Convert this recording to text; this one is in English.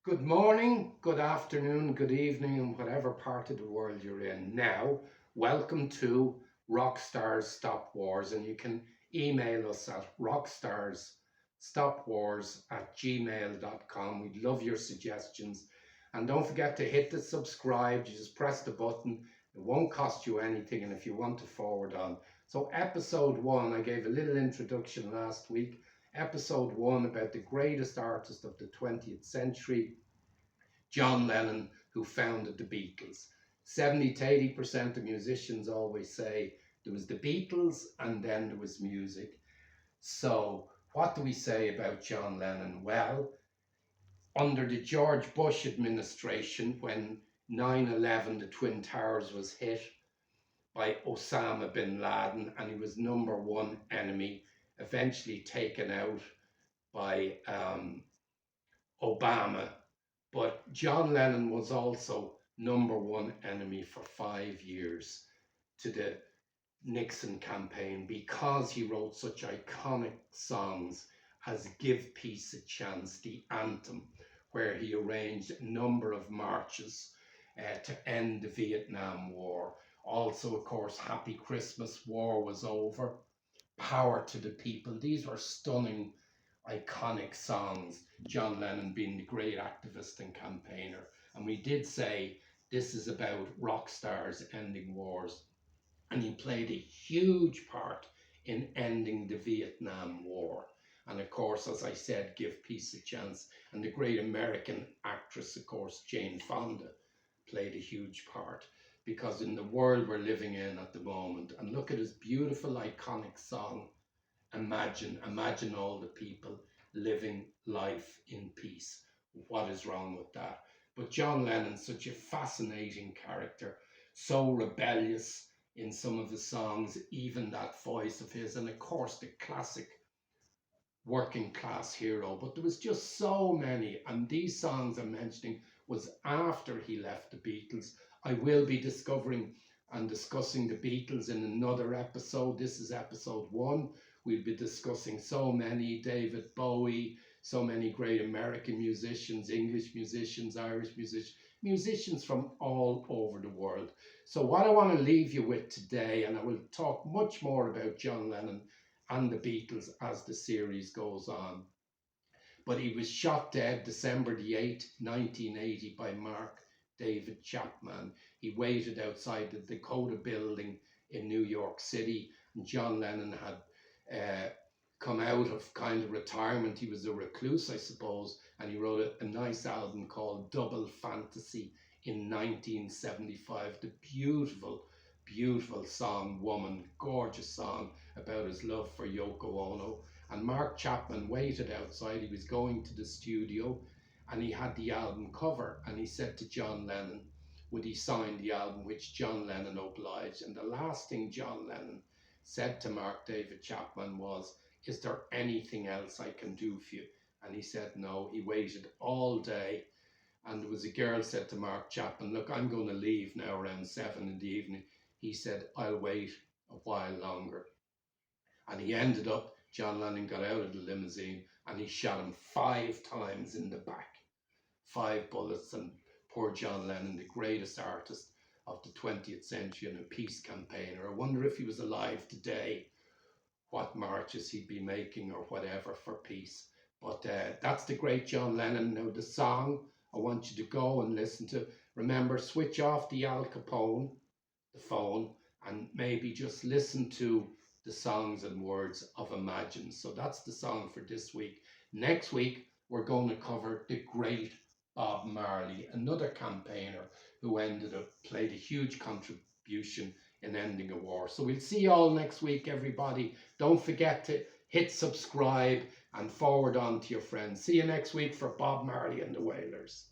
Good morning, good afternoon, good evening, and whatever part of the world you're in now. Welcome to Rockstars Stop Wars, and you can email us at rockstarsstopwars@gmail.com. We'd love your suggestions. And don't forget to hit the subscribe. You just press the button. It won't cost you anything, and if you want to forward on. So episode 1, I gave a little introduction last week. Episode 1 about the greatest artist of the 20th century, John Lennon, who founded the Beatles. 70 to 80% of musicians always say there was the Beatles and then there was music. So what do we say about John Lennon? Well, under the George Bush administration, when 9/11, the Twin Towers, was hit by Osama bin Laden, and he was number one enemy, eventually taken out by Obama. But John Lennon was also number one enemy for 5 years to the Nixon campaign because he wrote such iconic songs as Give Peace a Chance, the anthem, where he arranged a number of marches to end the Vietnam War. Also, of course, Happy Christmas, War Was Over, Power to the People. These were stunning, iconic songs, John Lennon being the great activist and campaigner. And we did say this is about rock stars ending wars. And he played a huge part in ending the Vietnam War. And of course, as I said, Give Peace a Chance. And the great American actress, of course, Jane Fonda, played a huge part. Because in the world we're living in at the moment, and look at his beautiful, iconic song, Imagine all the people living life in peace. What is wrong with that? But John Lennon's such a fascinating character, so rebellious in some of the songs, even that voice of his, and of course the classic working class hero. But there was just so many, and these songs I'm mentioning was after he left the Beatles. I will be discovering and discussing the Beatles in another episode. This is episode 1. We'll be discussing so many, David Bowie, so many great American musicians, English musicians, Irish musicians, musicians from all over the world. So what I want to leave you with today, and I will talk much more about John Lennon and the Beatles as the series goes on. But he was shot dead December the 8th, 1980 by Mark David Chapman. He waited outside the Dakota building in New York City, and John Lennon had come out of kind of retirement. He was a recluse, I suppose, and he wrote a nice album called Double Fantasy in 1975. The beautiful, beautiful song, Woman, gorgeous song about his love for Yoko Ono. And Mark Chapman waited outside. He was going to the studio, and he had the album cover, and he said to John Lennon, would he sign the album, which John Lennon obliged. And the last thing John Lennon said to Mark David Chapman was, is there anything else I can do for you? And he said no. He waited all day, and there was a girl said to Mark Chapman, look, I'm going to leave now around 7 in the evening. He said, I'll wait a while longer. And he ended up, John Lennon got out of the limousine and he shot him 5 times in the back. 5 bullets, and poor John Lennon, the greatest artist of the 20th century and a peace campaigner. I wonder if he was alive today, what marches he'd be making or whatever for peace. But that's the great John Lennon. Now the song I want you to go and listen to. Remember, switch off the Al Capone, the phone, and maybe just listen to the songs and words of Imagine. So that's the song for this week. Next week, we're going to cover the great Bob Marley, another campaigner who played a huge contribution in ending a war. So we'll see you all next week, everybody. Don't forget to hit subscribe and forward on to your friends. See you next week for Bob Marley and the Wailers.